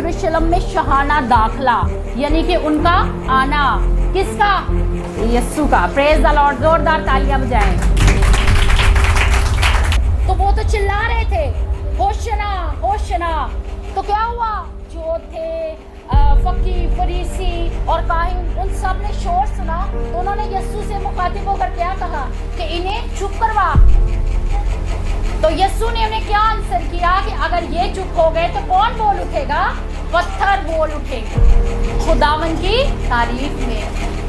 यरूशलेम में शहाना दाखला, यानी कि उनका आना, किसका? यीशु का। प्रेज द लॉर्ड, जोरदार तालियां बजाएं। तो वो तो चिल्ला रहे थे होशना होशना, तो क्या हुआ? जो थे फकीर, फरीसी और काहिन, उन सब ने शोर सुना, तो उन्होंने यीशु से मुखातिब होकर क्या कहा कि इन्हें चुप करवा। तो यीशु ने उन्हें क्या आंसर किया कि अगर ये चुप हो गए तो कौन बोल उठेगा? पत्थर बोल उठेंगे खुदावन की तारीफ में।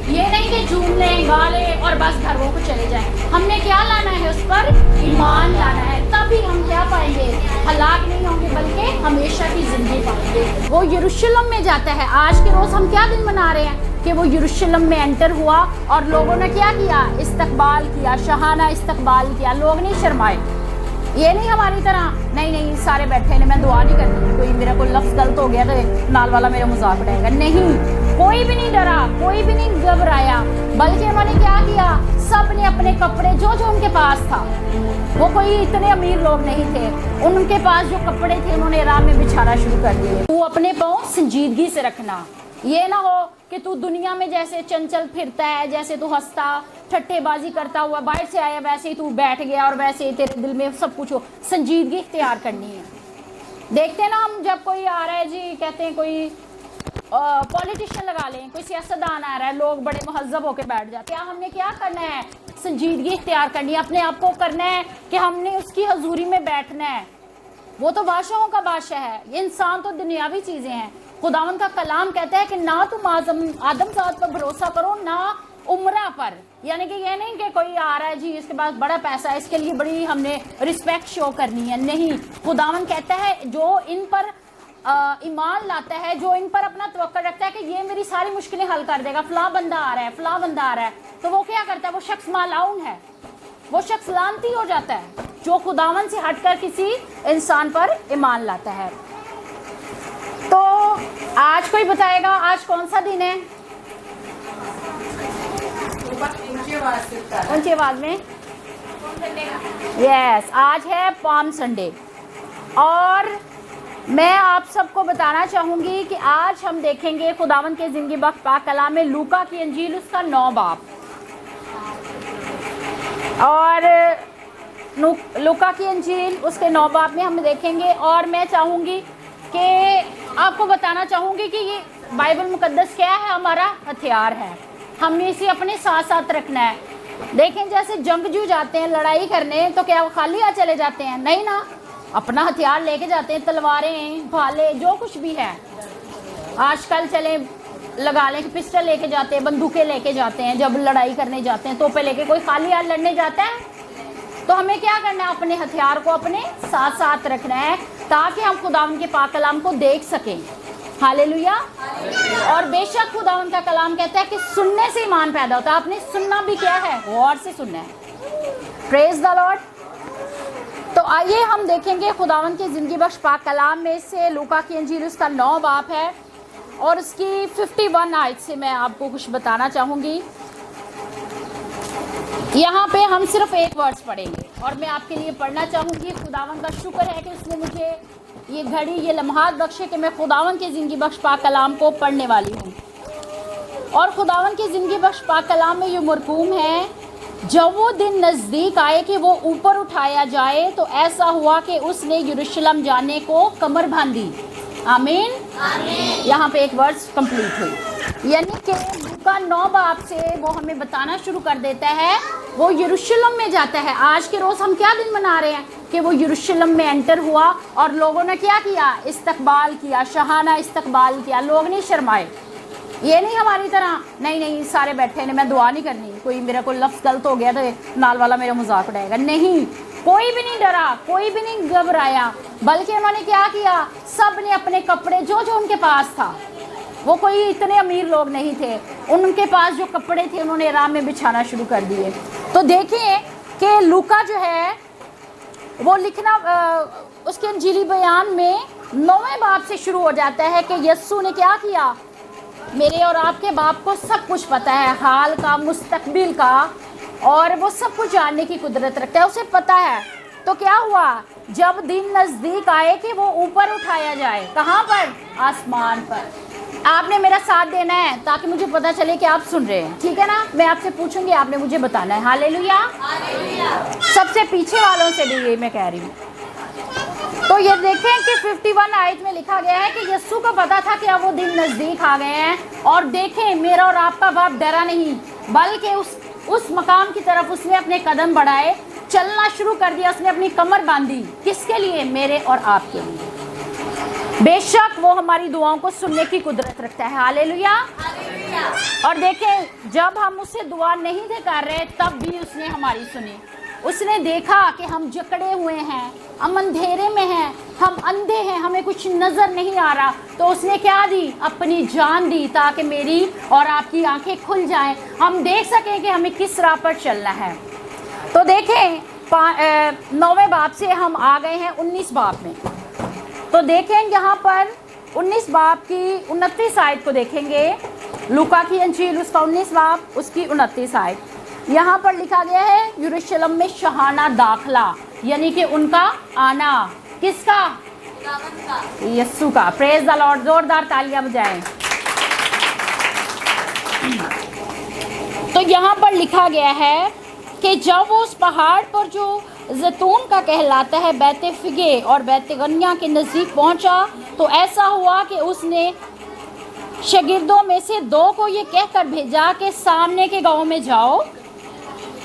ये नहीं कि झूम लें, गा लें और बस घरों को चले जाएं। हमने क्या लाना है? उस पर ईमान लाना है, तभी हम क्या पाएंगे? हलाक नहीं होंगे बल्कि हमेशा की जिंदगी पाएंगे। वो यरूशलेम में जाता है। आज के रोज हम क्या दिन मना रहे हैं कि वो यरूशलेम में एंटर हुआ और लोगों ने क्या किया? इस्तकबाल किया, शहाना इस्तकबाल किया। लोग नहीं शर्माए। ये नहीं हमारी तरह नहीं सारे बैठे ने, मैं दुआ नहीं करती, कोई मेरा कोई लफ्ज़ गलत हो गया तो नाल वाला मेरा मजाक उड़ाएगा। नहीं, कोई भी नहीं डरा, कोई भी नहीं घबराया, बल्कि उन्होंने क्या किया? सब ने अपने कपड़े जो उनके पास था, वो कोई इतने अमीर लोग नहीं थे, उनके पास जो कपड़े थे उन्होंने राह में बिछाना शुरू कर दिए। तू अपने पाँव संजीदगी से रखना। ये ना हो कि तू दुनिया में जैसे चंचल फिरता है, जैसे तू हंसता ठट्टेबाजी करता हुआ बाहर से आया, वैसे ही तू बैठ गया और वैसे ही तेरे दिल में सब कुछ हो। संजीदगी इख्तियार करनी है। देखते हैं ना हम, जब कोई आ रहा है जी, कहते हैं कोई पॉलिटिशियन लगा लें, कोई सियासतदान आ रहा है, लोग बड़े महज़ब होकर बैठ जाते हैं। हमने क्या करना है? संजीदगी इख्तियार करनी है। अपने आप को करना है कि हमने उसकी हजूरी में बैठना है। वो तो बादशाहों का बादशाह है, ये इंसान तो दुनियावी चीज़ें हैं। खुदावन का कलाम कहता है कि ना तुम आदमजात पर भरोसा करो, ना उम्रा पर। यानी कि ये नहीं कि कोई आ रहा है जी, इसके पास बड़ा पैसा है, इसके लिए बड़ी हमने रिस्पेक्ट शो करनी है। नहीं, खुदावन कहता है जो इन पर ईमान लाता है, जो इन पर अपना तवक्कुल रखता है कि ये मेरी सारी मुश्किलें हल कर देगा, फला बंदा आ रहा है, फला बंदा आ रहा है, तो वो क्या करता है? वो शख्स मालाउन है, वो शख्स लानती हो जाता है जो खुदावन से हटकर किसी इंसान पर ईमान लाता है। तो आज कोई बताएगा आज कौन सा दिन है? ऊंची आवाज में। यस, आज है पाम संडे। और मैं आप सबको बताना चाहूंगी कि आज हम देखेंगे खुदावन के जिंदगी बख्श पाक कलाम में लूका की इंजील, उसका 9 बाब। और लूका की इंजील उसके 9 बाब में हम देखेंगे। और मैं चाहूंगी कि आपको बताना चाहूंगी कि ये बाइबल मुकद्दस क्या है? हमारा हथियार है, हमने इसे अपने साथ साथ रखना है। देखें, जैसे जंगजू जाते हैं लड़ाई करने, तो क्या वो खाली हाथ चले जाते हैं? नहीं ना, अपना हथियार लेके जाते हैं, तलवारें, भाले, जो कुछ भी है। आजकल चले लगा लें कि पिस्टल लेके जाते हैं, बंदूकें लेके जाते हैं, जब लड़ाई करने जाते हैं तोपे लेके। कोई खाली हाथ लड़ने जाता है? तो हमें क्या करना है? अपने हथियार को अपने साथ साथ रखना है, ताकि हम खुदावन के पाक कलाम को देख सकें। हालेलुया। और बेशक खुदावन का कलाम कहता है कि सुनने से ईमान पैदा होता है। आपने सुनना भी क्या है? गौर से सुनना है। Praise the Lord. तो आइए हम देखेंगे खुदावन के जिंदगी बख्श पाक कलाम में से लूका की इंजील उसका 9 बाब है और उसकी 51 आयत से मैं आपको कुछ बताना चाहूँगी। यहाँ पे हम सिर्फ एक वर्ड्स पढ़ेंगे और मैं आपके लिए पढ़ना चाहूँगी। खुदावन का शुक्र है कि उसने मुझे ये घड़ी, ये लम्हात बख्शे कि मैं खुदावन के ज़िंदगी बख्श पाक कलाम को पढ़ने वाली हूँ। और खुदावन के ज़िंदगी बख्श पाक कलाम में ये मरकूम है, जब वो दिन नज़दीक आए कि वो ऊपर उठाया जाए, तो ऐसा हुआ कि उसने यरूशलेम जाने को कमर बांधी। आमीन। यहाँ पे एक वर्ड्स कंप्लीट हुई। यानी कि लूका 9 बाब से वो हमें बताना शुरू कर देता है, वो यरूशलेम में जाता है। आज के रोज़ हम क्या दिन मना रहे हैं कि वो यरूशलेम में एंटर हुआ और लोगों ने क्या किया? इस्तकबाल किया, शहाना इस्तकबाल किया। लोग नहीं शर्माए। ये नहीं हमारी तरह नहीं सारे बैठे ने, मैं दुआ नहीं करनी, कोई मेरा कोई लफ्ज़ गलत हो गया तो नाल वाला मेरा मजाक उड़ाएगा। नहीं, कोई भी नहीं डरा, कोई भी नहीं घबराया, बल्कि उन्होंने क्या किया? सब ने अपने कपड़े जो उनके पास था, वो कोई इतने अमीर लोग नहीं थे, उनके पास जो कपड़े थे उन्होंने राह में बिछाना शुरू कर दिए। तो देखिए कि लूका जो है वो लिखना उसके इंजीली बयान में 9वें बाब से शुरू हो जाता है कि यीशु ने क्या किया? मेरे और आपके बाप को सब कुछ पता है, हाल का, मुस्तकबिल का, और वो सब कुछ जानने की कुदरत रखता है। उसे पता है तो क्या हुआ, जब दिन नजदीक आए कि वो ऊपर उठाया जाए, कहाँ पर, आसमान पर। आपने मेरा साथ देना है ताकि मुझे पता चले कि आप सुन रहे हैं, ठीक है ना। मैं आपसे पूछूंगी, आपने मुझे बताना है। हालेलुया। सबसे पीछे वालों से भी ये मैं कह रही हूँ। तो ये देखें कि 51 आयत में लिखा गया है कि यीशु को पता था कि अब वो दिन नजदीक आ गए हैं, और देखें मेरा और आपका बाप डरा नहीं, बल्कि उस मकाम की तरफ उसने अपने कदम बढ़ाए, चलना शुरू कर दिया, उसने अपनी कमर बांधी। किसके लिए, मेरे और आपके लिए। बेशक वो हमारी दुआओं को सुनने की कुदरत रखता है। हालेलुया। और देखें, जब हम उससे दुआ नहीं थे कर रहे, तब भी उसने हमारी सुनी। उसने देखा कि हम जकड़े हुए हैं, हम अंधेरे में हैं, हम अंधे हैं, हमें कुछ नजर नहीं आ रहा, तो उसने क्या दी, अपनी जान दी, ताकि मेरी और आपकी आंखें खुल जाएं, हम देख सकें कि हमें किस राह पर चलना है। तो देखें 9वें बाब से हम आ गए हैं 19 बाब में। तो देखें यहाँ पर 19 बाब की 29 आयत को देखेंगे, लूका की अंजील उसका 19 बाब उसकी 29 आयत। यहाँ पर लिखा गया है, यरूशलेम में शहाना दाखला, यानी कि उनका आना। किसका, यीशु का। प्रेज द लॉर्ड, जोरदार तालियां बजाएं। तो यहाँ पर लिखा गया है कि जब वो उस पहाड़ पर जो जैतून का कहलाता है, बैते फिगे और बैते गनिया के नज़दीक पहुंचा, तो ऐसा हुआ कि उसने शागिर्दों में से 2 को ये कहकर भेजा कि सामने के गांव में जाओ,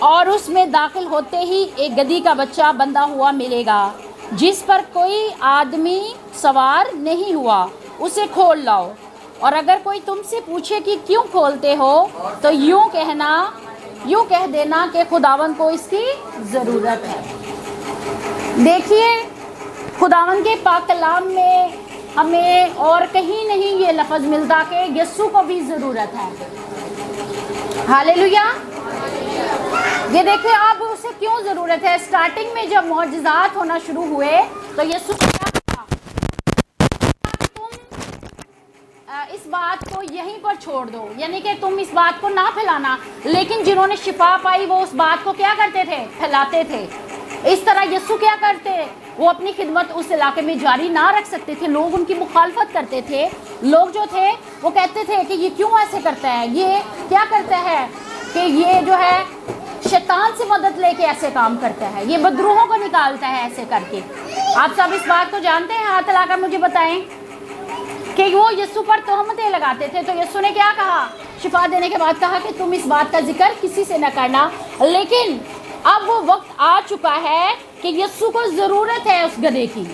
और उसमें दाखिल होते ही एक गधी का बच्चा बंधा हुआ मिलेगा, जिस पर कोई आदमी सवार नहीं हुआ, उसे खोल लाओ। और अगर कोई तुमसे पूछे कि क्यों खोलते हो, तो यूँ कह देना कि खुदावन को इसकी ज़रूरत है। देखिए, खुदावन के पाक कलाम में हमें और कहीं नहीं ये लफ्ज़ मिलता कि यीशु को भी ज़रूरत है। हालेलुया। ये देखिए, अब उसे क्यों ज़रूरत है। स्टार्टिंग में जब मौजज़ात होना शुरू हुए, तो यीशु को क्या कहा, तुम इस बात को यहीं पर छोड़ दो, यानी कि तुम इस बात को ना फैलाना। लेकिन जिन्होंने शिफा पाई वो उस बात को क्या करते थे, फैलाते थे। इस तरह यीशु क्या करते, वो अपनी खिदमत उस इलाके में जारी ना रख सकते थे। लोग उनकी मुखालफत करते थे। लोग जो थे वो कहते थे कि ये क्यों ऐसे करता है, ये क्या करता है, कि ये जो है शैतान से मदद लेके ऐसे काम करता है, ये बदरूहों को निकालता है ऐसे करके। आप सब इस बात को जानते हैं। हाथ हिलाकर मुझे बताएं कि वो यीशु पर तोहमतें लगाते थे। तो यीशु ने क्या कहा, शिफा देने के बाद कहा कि तुम इस बात का जिक्र किसी से न करना। लेकिन अब वो वक्त आ चुका है कि यीशु को ज़रूरत है उस गधे की।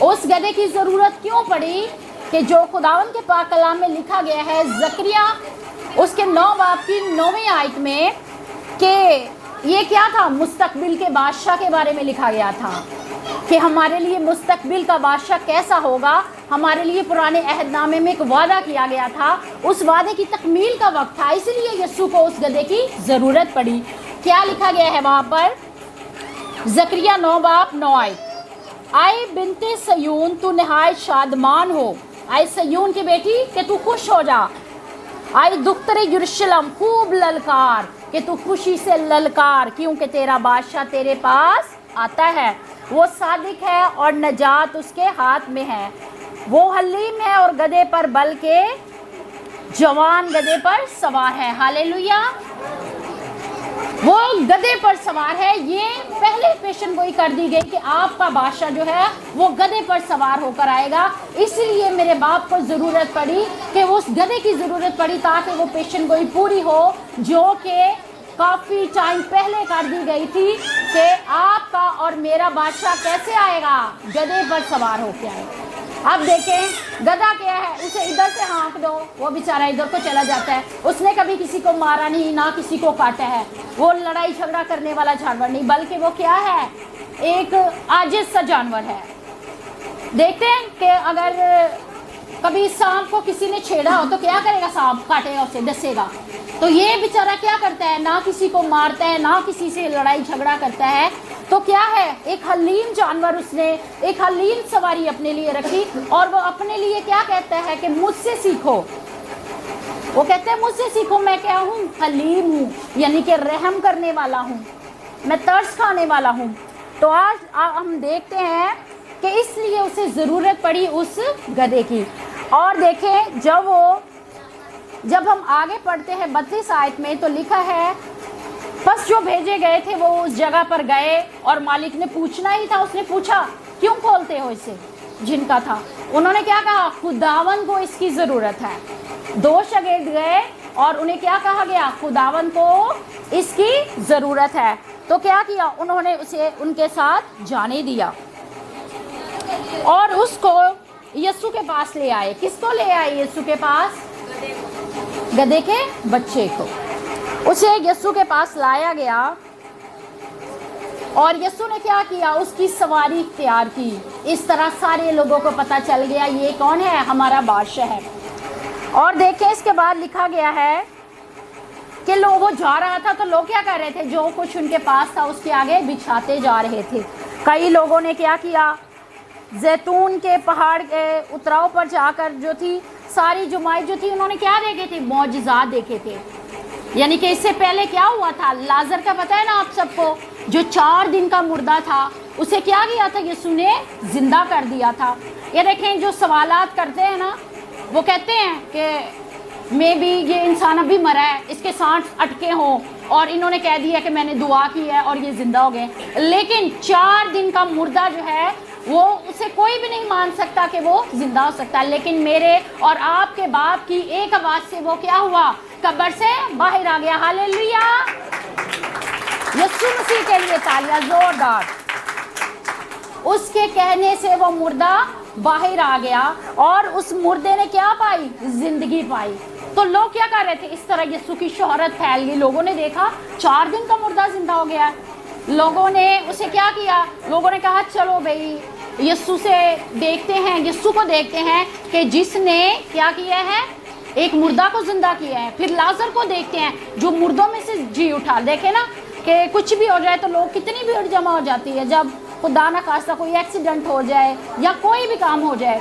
उस गधे की ज़रूरत क्यों पड़ी, कि जो खुदावन के पाक कलाम में लिखा गया है, ज़करिया उसके 9 बाब की 9वीं आयत में, कि ये क्या था, मुस्तकबिल के बादशाह के बारे में लिखा गया था कि हमारे लिए मुस्तकबिल का बादशाह कैसा होगा। हमारे लिए पुराने अहदनामे में एक वादा किया गया था, उस वादे की तकमील का वक्त था, इसलिए यीशु को उस गधे की ज़रूरत पड़ी। क्या लिखा गया है वहाँ पर, ज़करिया 9 बाब 9 आयत, आए बिनते सयून तू नहायत शादमान हो, आए सयून की बेटी कि तू खुश हो जा, आए दुख्तरे यरूशलेम खूब ललकार कि तू खुशी से ललकार, क्योंकि तेरा बादशाह तेरे पास आता है। वो सादिक है और नजात उसके हाथ में है। वो हलीम है और गधे पर बल के जवान गधे पर सवार है। हालेलुया। वो गधे पर सवार है। ये पहले पेशन गोई कर दी गई कि आपका बादशाह जो है वो गधे पर सवार होकर आएगा। इसलिए मेरे बाप को ज़रूरत पड़ी कि उस गधे की ज़रूरत पड़ी ताकि वो पेशन गोई पूरी हो, जो कि काफ़ी टाइम पहले कर दी गई थी कि आपका और मेरा बादशाह कैसे आएगा, गधे पर सवार होकर आएगा। अब देखें गधा क्या है, उसे इधर से हाँक दो, वो बेचारा इधर को चला जाता है। उसने कभी किसी को मारा नहीं, ना किसी को काटा है। वो लड़ाई झगड़ा करने वाला जानवर नहीं, बल्कि वो क्या है, एक आजिज़ सा जानवर है। देखते हैं कि अगर कभी सांप को किसी ने छेड़ा हो तो क्या करेगा, सांप काटेगा उसे, डसेगा। तो ये बेचारा क्या करता है, ना किसी को मारता है, ना किसी से लड़ाई झगड़ा करता है। तो क्या है, एक हलीम जानवर, उसने एक हलीम सवारी अपने लिए रखी, और वो अपने लिए क्या कहता है कि मुझसे सीखो। वो कहते हैं मुझसे सीखो, मैं क्या हूँ, हलीम हूँ, यानी कि रहम करने वाला हूँ, मैं तरस खाने वाला हूँ। तो आज हम देखते हैं कि इसलिए उसे ज़रूरत पड़ी उस गधे की। और देखें जब हम आगे पढ़ते हैं 32 आयत में तो लिखा है, बस जो भेजे गए थे वो उस जगह पर गए और मालिक ने पूछना ही था। उसने पूछा, क्यों खोलते हो इसे? जिनका था, उन्होंने क्या कहा? खुदावन को इसकी ज़रूरत है। 2 शागिर्द गए और उन्हें क्या कहा गया? खुदावन को इसकी ज़रूरत है। तो क्या किया उन्होंने? उसे उनके साथ जाने दिया और उसको यीशु के पास ले आए। किसको ले आए यीशु के पास? गधे के बच्चे को। उसे यीशु के पास लाया गया और यीशु ने क्या किया? उसकी सवारी तैयार की। इस तरह सारे लोगों को पता चल गया ये कौन है? हमारा बादशाह है। और देखें इसके बाद लिखा गया है कि वो जा रहा था तो लोग क्या कर रहे थे? जो कुछ उनके पास था उसके आगे बिछाते जा रहे थे। कई लोगों ने क्या किया? जैतून के पहाड़ के उतराव पर जाकर जो थी सारी जुमाई जो थी उन्होंने क्या देखे थे? मौजज़ात देखे थे। यानी कि इससे पहले क्या हुआ था? लाजर का पता है ना आप सबको, जो 4 दिन का मुर्दा था उसे क्या किया था? यीशु ने जिंदा कर दिया था। ये देखें जो सवालात करते हैं ना, वो कहते हैं कि मे बी ये इंसान अभी मरा है, इसके सांस अटके हों और इन्होंने कह दिया कि मैंने दुआ की है और ये जिंदा हो गए। लेकिन 4 दिन का मुर्दा जो है वो उसे कोई भी नहीं मान सकता कि वो जिंदा हो सकता है। लेकिन मेरे और आपके बाप की एक आवाज़ से वो क्या हुआ? कब्र से बाहर आ गया। हालेलुया, यीशु मसीह के लिए तालियां जोरदार। उसके कहने से वो मुर्दा बाहर आ गया और उस मुर्दे ने क्या पाई? जिंदगी पाई। तो लोग क्या कर रहे थे? इस तरह यीशु की शोहरत फैल गई। लोगों ने देखा 4 दिन का मुर्दा जिंदा हो गया। लोगों ने उसे क्या किया? लोगों ने कहा चलो भाई यीशु से देखते हैं, यीशु को देखते हैं कि जिसने क्या किया है? एक मुर्दा को जिंदा किया है। फिर लाजर को देखते हैं जो मुर्दों में से जी उठा। देखे ना कि कुछ भी हो जाए तो लोग कितनी भीड़ जमा हो जाती है। जब खुदा ना खास्ता कोई एक्सीडेंट हो जाए या कोई भी काम हो जाए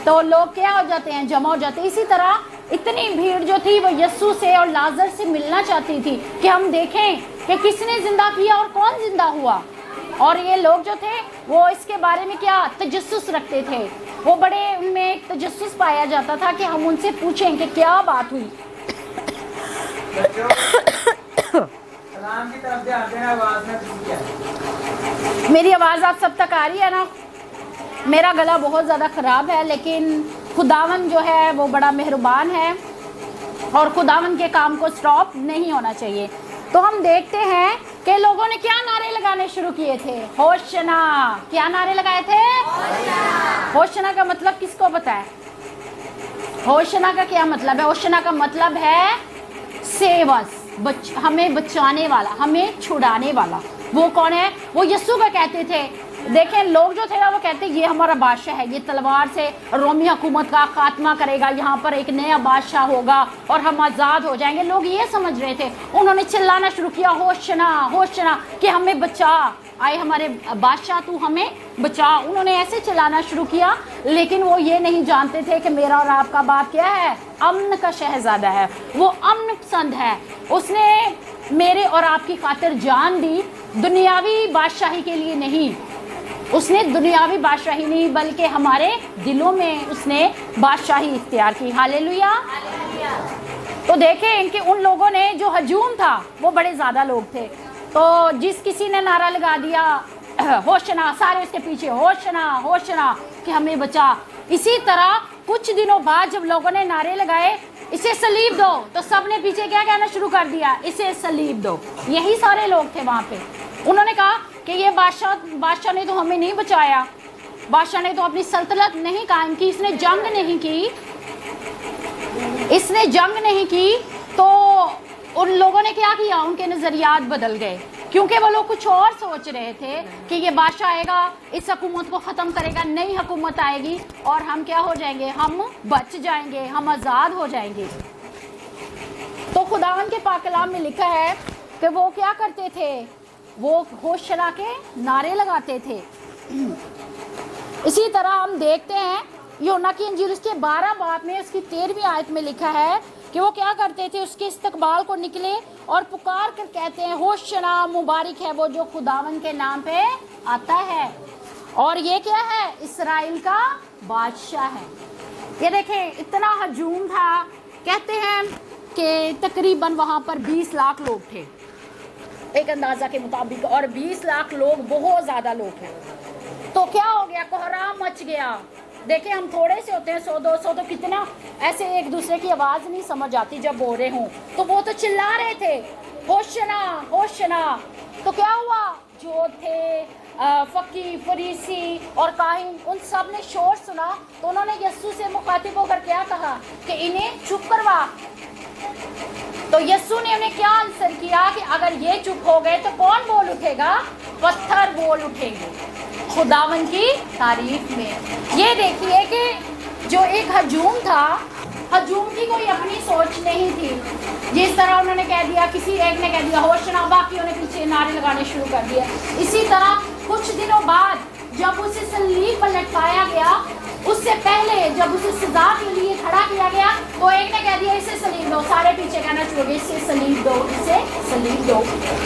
तो लोग क्या हो जाते हैं? जमा हो जाते हैं। इसी तरह इतनी भीड़ जो थी वो यीशु से और लाजर से मिलना चाहती थी कि हम देखें कि किसने जिंदा किया और कौन जिंदा हुआ। और ये लोग जो थे वो इसके बारे में क्या तजस्सुस रखते थे। वो बड़े उनमें एक तजस्सुस पाया जाता था कि हम उनसे पूछें कि क्या बात हुई। मेरी आवाज़ आप सब तक आ रही है ना? मेरा गला बहुत ज़्यादा ख़राब है, लेकिन खुदावन जो है वो बड़ा मेहरबान है और खुदावन के काम को स्टॉप नहीं होना चाहिए। तो हम देखते हैं कि लोगों ने क्या नारे लगाने शुरू किए थे? होशना। क्या नारे लगाए थे? होशना का मतलब किसको पता है? होशना का क्या मतलब है? होशना का मतलब है सेवस, हमें बचाने वाला, हमें छुड़ाने वाला। वो कौन है? वो यीशु का कहते थे। देखें लोग जो थे ना वो कहते ये हमारा बादशाह है, ये तलवार से रोमी हुकूमत का खात्मा करेगा, यहाँ पर एक नया बादशाह होगा और हम आज़ाद हो जाएंगे। लोग ये समझ रहे थे। उन्होंने चिल्लाना शुरू किया होशना होशना कि हमें बचा, आए हमारे बादशाह तू हमें बचा। उन्होंने ऐसे चिल्लाना शुरू किया, लेकिन वो ये नहीं जानते थे कि मेरा और आपका बाप क्या है? अमन का शहजादा है। वो अमन पसंद है। उसने मेरे और आपकी खातिर जान दी, दुनियावी बादशाही के लिए नहीं। उसने दुनियावी बादशाही नहीं बल्कि हमारे दिलों में उसने बादशाही इख्तियार की। हालेलुया। तो देखें कि उन लोगों ने जो हजूम था वो बड़े ज़्यादा लोग थे। तो जिस किसी ने नारा लगा दिया होशना, सारे उसके पीछे होशना होशना कि हमें बचा। इसी तरह कुछ दिनों बाद जब लोगों ने नारे लगाए इसे सलीब दो, तो सब ने पीछे क्या कहना शुरू कर दिया? इसे सलीब दो। यही सारे लोग थे वहाँ पे। उन्होंने कहा कि ये बादशाह ने तो हमें नहीं बचाया, बादशाह ने तो अपनी सल्तनत नहीं कायम की, इसने जंग नहीं की, इसने जंग नहीं की। तो उन लोगों ने क्या किया? उनके नज़रियात बदल गए, क्योंकि वो लोग कुछ और सोच रहे थे कि ये बादशाह आएगा, इस हुकूमत को ख़त्म करेगा, नई हुकूमत आएगी और हम क्या हो जाएंगे? हम बच जाएंगे, हम आज़ाद हो जाएंगे। तो खुदावन के पाक कलाम में लिखा है कि वो क्या करते थे? वो होशना के नारे लगाते थे। इसी तरह हम देखते हैं यूहन्ना की इंजील उसके 12 बाब में उसकी 13वीं आयत में लिखा है कि वो क्या करते थे, उसके इस्तकबाल को निकले और पुकार कर कहते हैं, होशना, मुबारक है वो जो खुदावन के नाम पे आता है, और ये क्या है, इस्राएल का बादशाह है। ये देखें इतना हजूम था, कहते हैं कि तकरीबन वहाँ पर 20 लाख लोग थे एक अंदाज़ा के मुताबिक, और 20 लाख लोग बहुत ज़्यादा लोग हैं। तो क्या हो गया, कोहराम मच गया। देखें हम थोड़े से होते हैं, 100-200, तो कितना ऐसे एक दूसरे की आवाज़ नहीं समझ आती जब बोल रहे हों, तो वो तो चिल्ला रहे थे होशना होशना। तो क्या हुआ, जो थे फकी, फरीसी और काहिन, उन सब ने शोर सुना, तो उन्होंने यस्सु से मुखातिब होकर क्या कहा कि इन्हें चुप करवा। तो यस्सु ने उन्हें क्या आंसर किया कि अगर ये चुप हो गए तो कौन बोल उठेगा, पत्थर बोल उठेंगे खुदावन की तारीफ में। ये देखिए कि जो एक हजूम था, हजूम की कोई अपनी सोच नहीं थी। जिस तरह उन्होंने कह दिया, किसी एक ने कह दिया होशना, बाकियों ने पीछे नारे लगाने शुरू कर दिए। इसी तरह कुछ दिनों बाद जब उसे सलीब पर लटकाया गया, उससे पहले जब उसे सजा के लिए खड़ा किया गया, तो एक ने कह दिया इसे सलीब दो, सारे पीछे कहना शुरू हो गए इसे सलीब दो, इसे सलीब दो,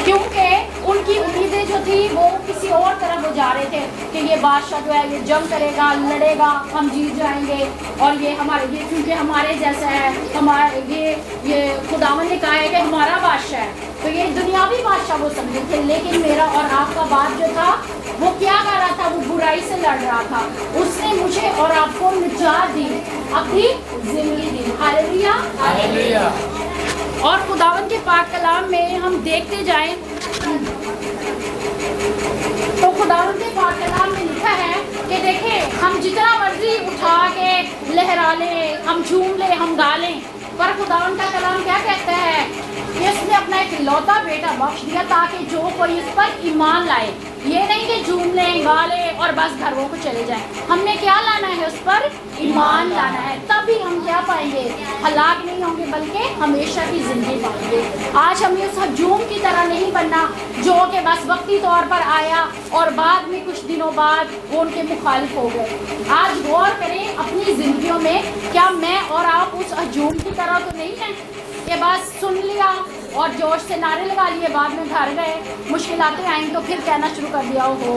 क्योंकि उनकी उम्मीदें जो थी वो किसी और तरफ वो जा रहे थे कि ये बादशाह जो है ये जंग करेगा, लड़ेगा, हम जीत जाएंगे, और ये हमारे, ये क्योंकि हमारे जैसा है, हमारे ये खुदावन ने कहा है कि हमारा बादशाह है, तो ये दुनियावी बादशाह वो समझे थे। लेकिन मेरा और आपका बाप जो था वो क्या कर रहा था, वो बुराई से लड़ रहा था। उसने मुझे और आपको निजात दी, अपनी जिंदगी दी। Hallelujah, hallelujah. और खुदावन के पाक कलाम में हम देखते जाएं तो खुदावन के पाक कलाम में लिखा है कि देखें हम जितना मर्जी उठा के लहरा लें, हम झूम लें, हम गा लें, पर खुदावन का कलाम क्या कहता है कि उसने अपना एक इकलौता बेटा बख्श दिया ताकि जो कोई इस पर ईमान लाए। ये नहीं कि झूम लें, गा लें और बस घरों को चले जाएं। हमने क्या लाना है, उस पर ईमान लाना है, तभी हम क्या पाएंगे, हलाक नहीं होंगे बल्कि हमेशा की ज़िंदगी पाएंगे। आज हमें उस हजूम की तरह नहीं बनना जो कि बस वक्ती तौर पर आया और बाद में कुछ दिनों बाद वो उनके मुखालिफ हो गए। आज गौर करें अपनी ज़िंदगियों में, क्या मैं और आप उस हजूम की तरह तो नहीं हैं कि बस सुन लिया और जोश से नारे लगा लिए, बाद में घर गए, मुश्किलातें आएँ तो फिर कहना शुरू कर दिया, ओहो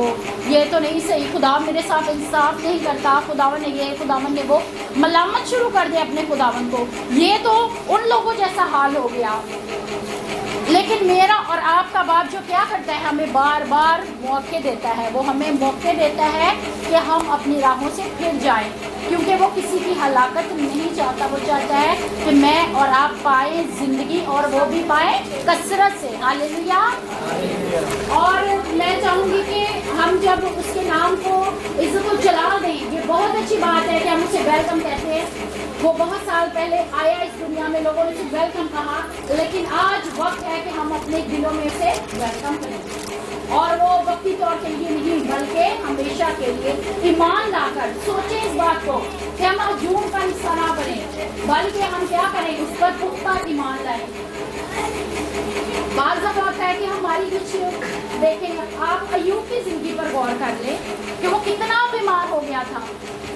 ये तो नहीं सही, खुदा मेरे साथ इंसाफ नहीं करता, खुदावन ने ये, खुदावन ने वो, मलामत शुरू कर दे अपने खुदावन को। ये तो उन लोगों जैसा हाल हो गया। लेकिन मेरा और आपका बाप जो क्या करता है, हमें बार बार मौके देता है, वो हमें मौके देता है कि हम अपनी राहों से फिर जाएं, क्योंकि वो किसी की हलाकत नहीं चाहता। वो चाहता है कि मैं और आप पाएँ ज़िंदगी, और वो भी पाएँ कसरत से। हालेलुया। और मैं चाहूँगी कि हम जब उसके नाम को, इज्जत को जला दें, ये बहुत अच्छी बात है कि हम उसे वेलकम कहते हैं। वो बहुत साल पहले आया इस दुनिया में, लोगों ने उसे वेलकम कहा, लेकिन आज वक्त है कि हम अपने दिलों में उसे वेलकम करें, और वो वक्ती तौर के लिए नहीं बल्कि हमेशा के लिए। ईमान लाकर सोचें इस बात को कि हम हजूम का हिस्सा ना बने, बल्कि हम क्या करें, उस पर पुख्ता ईमान लाएं। बात है कि हमारी कुछ देखें, आप अय्यूब की जिंदगी पर गौर कर लें कि वो कितना बीमार हो गया था,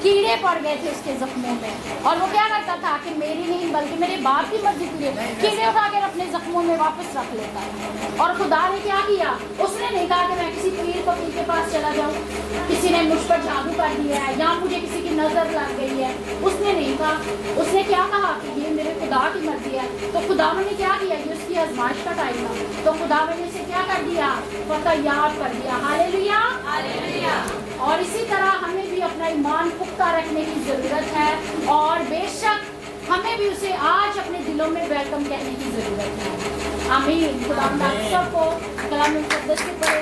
कीड़े पड़ गए थे उसके जख्मों में, और वो क्या करता था कि मेरी नहीं बल्कि मेरे बाप की मर्जी के लिए कीड़े उठाकर अपने जख्मों में वापस रख लेता है। और खुदा ने क्या किया, उसने नहीं कहा कि मैं किसी पीर फकीर के पास चला जाऊँ, किसी ने मुझ पर जादू कर दिया है या मुझे किसी की नज़र लग गई है, उसने नहीं कहा। उसने क्या कहा कि ये मेरे खुदा की मर्जी है। तो खुदा ने क्या किया, ये उसकी आजमाइश का टाइम था, तो खुदा ने इसे क्या कर दिया, फतह याद कर दिया। Hallelujah, hallelujah. और इसी तरह हमें भी अपना ईमान पुख्ता रखने की ज़रूरत है, और बेशक हमें भी उसे आज अपने दिलों में वेलकम कहने की ज़रूरत है। आमीन। खुदा आप सबको कलाम मुक़द्दस के पढ़े